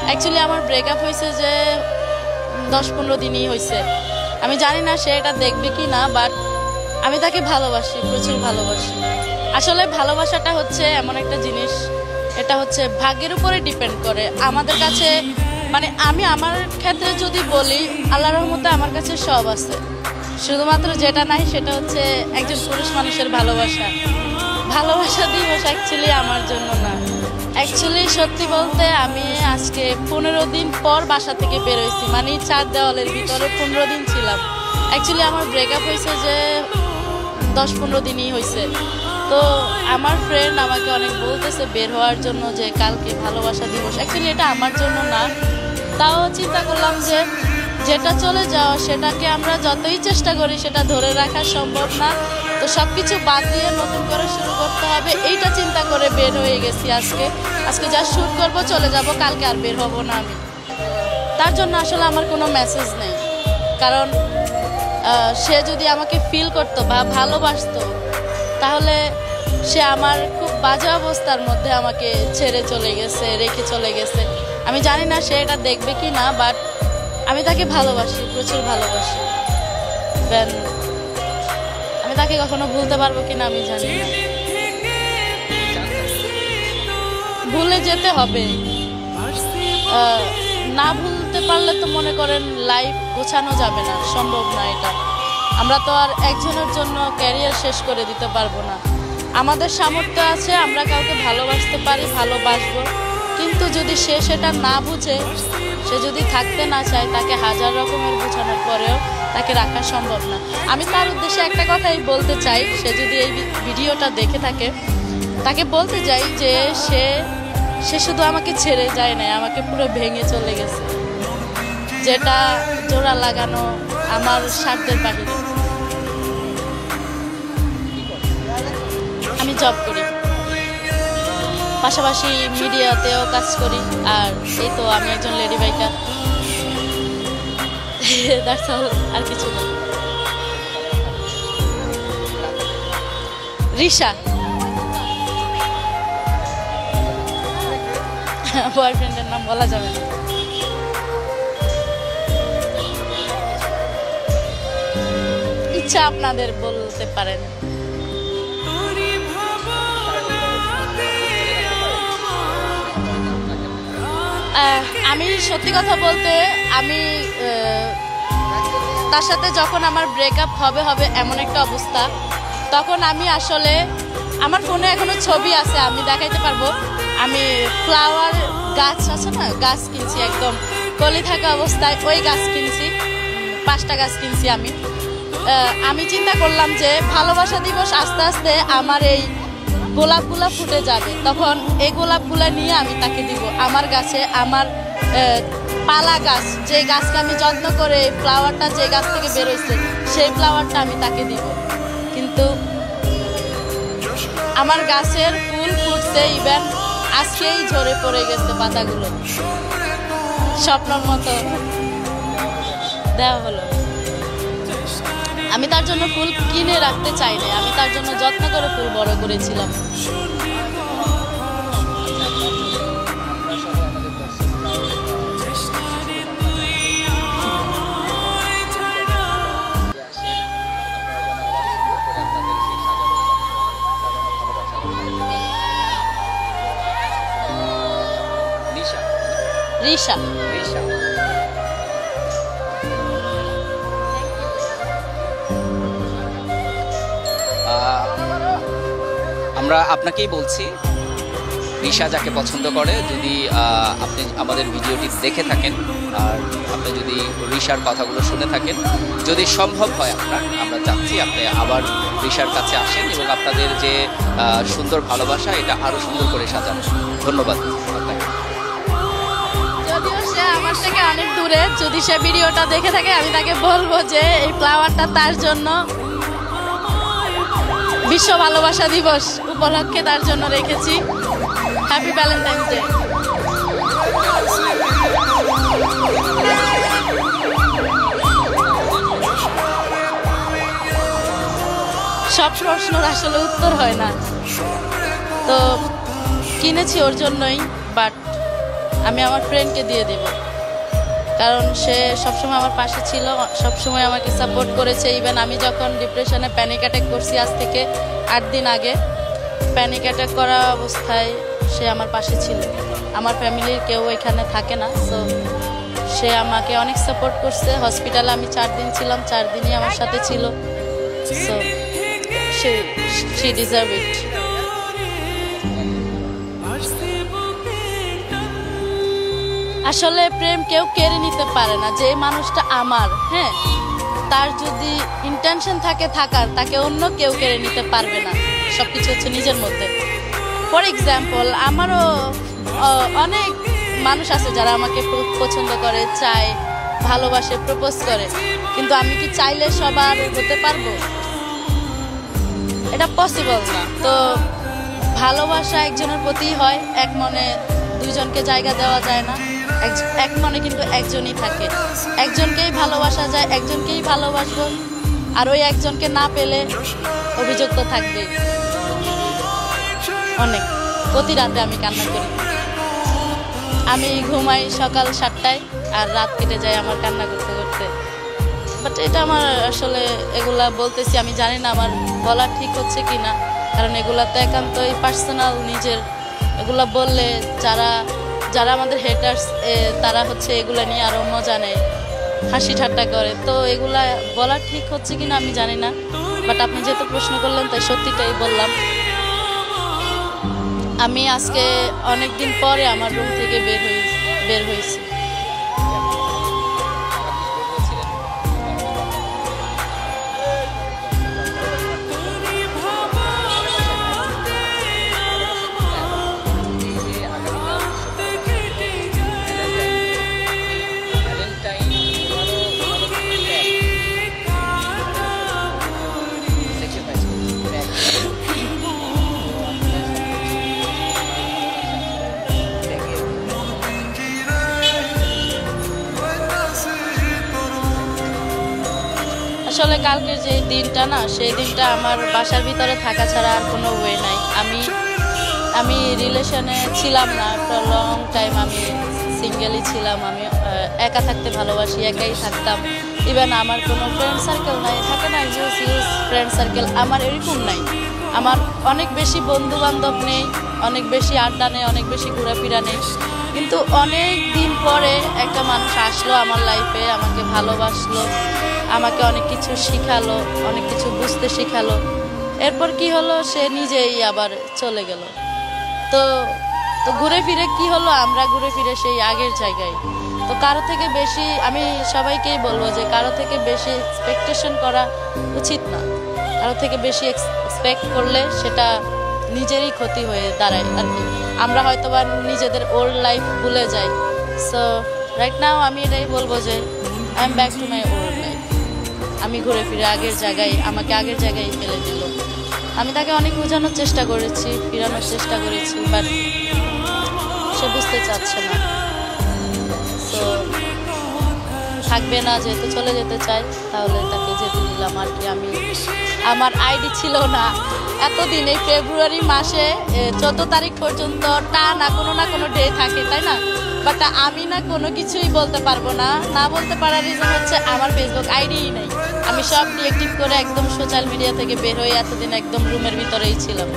Actually আমার breakup হয়েছে যে 10-15 দিনই হয়েছে। আমি জানি না সে এটা দেখবে কি না, বাট আমি তাকে ভালোবাসি, প্রচুর ভালোবাসি। আসলে ভালোবাসাটা হচ্ছে এমন একটা জিনিস, এটা হচ্ছে ভাগ্যের উপরে ডিপেন্ড করে। আমাদের কাছে মানে আমি আমার ক্ষেত্রে যদি বলি, আল্লাহর রহমতে আমার কাছে সব আছে, শুধুমাত্র যেটা নাই সেটা হচ্ছে একজন পুরুষ মানুষের ভালোবাসা। ভালোবাসা দিবস অ্যাকচুয়ালি আমার জন্য না। অ্যাকচুয়ালি সত্যি বলতে আমি আজকে 15 দিন পর বাসা থেকে বেরোইছি, মানে 4 দেওয়ালের ভিতরে 15 দিন ছিলাম। অ্যাকচুয়ালি আমার ব্রেকআপ হয়েছে যে 10-15 দিনই হয়েছে। তো আমার ফ্রেন্ড আমাকে অনেক বলতেছে বের হওয়ার জন্য যে কালকে ভালোবাসা দিবস। অ্যাকচুয়ালি এটা আমার জন্য না, তাও চিন্তা করলাম যে যেটা চলে যাওয়া সেটাকে আমরা যতই চেষ্টা করি সেটা ধরে রাখা সম্ভব না। তো সব কিছু বাদ দিয়ে নতুন করে শুরু করতে হবে, এইটা চিন্তা করে বের হয়ে গেছি। আজকে যা শুট করবো চলে যাব, কালকে আর বের হব না আমি। তার জন্য আসলে আমার কোনো মেসেজ নেই, কারণ সে যদি আমাকে ফিল করতো বা ভালোবাসতো তাহলে সে আমার খুব বাজে অবস্থার মধ্যে আমাকে ছেড়ে চলে গেছে, রেখে চলে গেছে। আমি জানি না সে এটা দেখবে কি না, বাট আমি তাকে ভালোবাসি, প্রচুর ভালোবাসি। দেন আমি তাকে কখনো ভুলতে পারবো কিনা আমি জানি না। ভুলে যেতে হবে, না ভুলতে পারলে তো মনে করেন লাইফ গোছানো যাবে না, সম্ভব না এটা। আমরা তো আর একজনের জন্য ক্যারিয়ার শেষ করে দিতে পারবো না। আমাদের সামর্থ্য আছে, আমরা কাউকে ভালোবাসতে পারি, ভালোবাসবো, কিন্তু যদি সে সেটা না বুঝে, সে যদি থাকতে না চায়, তাকে হাজার রকমের বোঝানোর পরেও তাকে রাখা সম্ভব না। আমি তার উদ্দেশ্যে একটা কথাই বলতে চাই, সে যদি এই ভিডিওটা দেখে থাকে তাকে বলতে চাই যে সে শুধু আমাকে ছেড়ে যায় না, আমাকে পুরো ভেঙে চলে গেছে, যেটা জোড়া লাগানো আমার স্বার্থের বাহিরে। আমি জব করি, পাশাপাশি মিডিয়াতেও কাজ করি, আর এই তো আমি একজন লেডি বাইকার। আর কিছু না। রিশা বয়ফ্রেন্ডের নাম বলা যাবে না। ইচ্ছা আপনাদের বলতে পারেন। আমি সত্যি কথা বলতে আমি তার সাথে যখন আমার ব্রেকআপ হবে এমন একটা অবস্থা, তখন আমি আসলে আমার ফোনে এখনো ছবি আছে, আমি দেখাইতে পারবো। আমি ফ্লাওয়ার গাছ আছে না, গাছ কিনছি, একদম কলি থাকা অবস্থায় ওই গাছ কিনছি, 5টা গাছ কিনছি। আমি চিন্তা করলাম যে ভালোবাসা দিবস আস্তে আস্তে আমার এই গোলাপগুলা ফুটে যাবে, তখন এই গোলাপগুলা নিয়ে আমি তাকে দিব। আমার গাছে আমার পালা গাছ, যে গাছকে আমি যত্ন করে ফ্লাওয়ারটা যে গাছ থেকে বেরোইছে সেই ফ্লাওয়ারটা আমি তাকে দিব। কিন্তু আমার গাছের ফুল ফুটছে, ইভেন আজকেই ঝরে পড়ে গেছে পাতাগুলো, স্বপ্নের মতো দেওয়া হলো। আমি তার জন্য ফুল কিনে রাখতে চাই না, আমি তার জন্য যত্ন করে ফুল বড় করেছিলাম। রিশা আমরা আপনাকেই বলছি, রিশা যাকে পছন্দ করে, যদি আপনি আমাদের ভিডিওটি দেখে থাকেন আর আপনি যদি রিশার কথাগুলো শুনে থাকেন, যদি সম্ভব হয় আমরা চাচ্ছি আপনি আবার রিশার কাছে আসেন এবং আপনাদের যে সুন্দর ভালোবাসা এটা আরো সুন্দর করে সাজান। ধন্যবাদ আপনাকে। যদিও সে আমার থেকে অনেক দূরে, যদি সে ভিডিওটা দেখে থাকে আমি তাকে বলবো যে এই ফ্লাওয়ারটা তার জন্য বিশ্ব ভালোবাসা দিবস উপলক্ষে তার জন্য রেখেছি। Happy Valentine's day. সব প্রশ্নের আসলে উত্তর হয় না, তো কিনেছি ওর জন্যই, বাট আমি আমার ফ্রেন্ডকে দিয়ে দিব, কারণ সে সবসময় আমার পাশে ছিল, সবসময় আমাকে সাপোর্ট করেছে। ইভেন আমি যখন ডিপ্রেশনে প্যানিক অ্যাটাক করছি আজ থেকে 8 দিন আগে, প্যানিক অ্যাটাক করা অবস্থায় সে আমার পাশে ছিল। আমার ফ্যামিলির কেউ এখানে থাকে না, সো সে আমাকে অনেক সাপোর্ট করছে। হসপিটালে আমি 4 দিন ছিলাম, 4 দিনই আমার সাথে ছিল। So she deserve it. আসলে প্রেম কেউ কেড়ে নিতে পারে না। যে মানুষটা আমার, হ্যাঁ, তার যদি ইন্টেনশন থাকে থাকার, তাকে অন্য কেউ কেড়ে নিতে পারবে না। সবকিছু হচ্ছে নিজের মধ্যে। ফর এক্সাম্পল, আমারও অনেক মানুষ আছে যারা আমাকে পছন্দ করে, চায়, ভালোবাসে, প্রপোজ করে, কিন্তু আমি কি চাইলে সবার হতে পারবো? এটা পসিবল না। তো ভালোবাসা একজনের প্রতি হয়, এক মনে দুইজনকে জায়গা দেওয়া যায় না। এক মনে কিন্তু একজনই থাকে, একজনকেই ভালোবাসা যায়, একজনকেই ভালোবাসবো। আর ওই একজনকে না পেলে অভিযোগ তো থাকবেই। অনেক প্রতি রাতে আমি কান্না করি। আমি ঘুমাই সকাল 7টায়, আর রাত কেটে যায় আমার কান্না করতে করতে। বাট এটা আমার আসলে এগুলা বলতেছি, আমি জানি না আমার বলা ঠিক হচ্ছে কি না, কারণ এগুলা তো একান্তই পার্সোনাল নিজের। এগুলা বললে যারা যারা আমাদের হেটার্স, তারা হচ্ছে এগুলা নিয়ে আরও মজা নেয়, হাসি ঠাট্টা করে। তো এগুলা বলা ঠিক হচ্ছে কি না আমি জানি না, বাট আপনি যেহেতু প্রশ্ন করলেন তাই সত্যিটাই বললাম। আমি আজকে অনেক দিন পরে আমার রুম থেকে বের হয়েছি। আসলে কালকের যে দিনটা না, সেই দিনটা আমার বাসার ভিতরে থাকা ছাড়া আর কোনো ওয়ে নাই। আমি রিলেশনে ছিলাম না, একটা লং টাইম আমি সিঙ্গেলই ছিলাম। আমি একা থাকতে ভালোবাসি, একাই থাকতাম। ইভেন আমার কোনো ফ্রেন্ড সার্কেল নাই, থাকে না ইউজ ফ্রেন্ড সার্কেল, আমার এরকম নাই। আমার অনেক বেশি বন্ধু বান্ধব নেই, অনেক বেশি আড্ডা নেই, অনেক বেশি ঘোরাফেরা নেই। কিন্তু অনেক দিন পরে একটা মানুষ আসলো আমার লাইফে, আমাকে ভালোবাসলো, আমাকে অনেক কিছু শিখালো, অনেক কিছু বুঝতে শিখালো। এরপর কি হলো, সে নিজেই আবার চলে গেল। তো ঘুরে ফিরে কি হলো, আমরা ঘুরে ফিরে সেই আগের জায়গায়। তো কারো থেকে বেশি, আমি সবাইকেই বলবো যে কারো থেকে বেশি এক্সপেকটেশন করা উচিত না। কারো থেকে বেশি এক্সপেক্ট করলে সেটা নিজেরই ক্ষতি হয়ে দাঁড়ায় আর কি। আমরা হয়তো বা নিজেদের ওল্ড লাইফ ভুলে যাই। সো রাইট নাও আমি এটাই বলবো যে I am back to my old life. আমি ঘুরে ফিরে আমাকে আগের জায়গায় ফেলে দিল। আমি তাকে অনেক বোঝানোর চেষ্টা করেছি, ফিরানোর চেষ্টা করেছি, বাট সে বুঝতে চাচ্ছে না। তো থাকবে না, যেহেতু চলে যেতে চাই, তাহলে তাকে যেতে দিলাম আর কি। আমার আইডি ছিল না এতদিন, এই ফেব্রুয়ারি মাসে 14 তারিখ পর্যন্ত না কোনো ডে থাকে, তাই না? বাট আমি না কোনো কিছুই বলতে পারবো না। বলতে পারার রিজন হচ্ছে আমার ফেসবুক আইডিই নেই। আমি সব ডিএক্টিভ করে একদম সোশ্যাল মিডিয়া থেকে বের হয়ে এতদিন একদম রুমের ভিতরেই ছিলাম।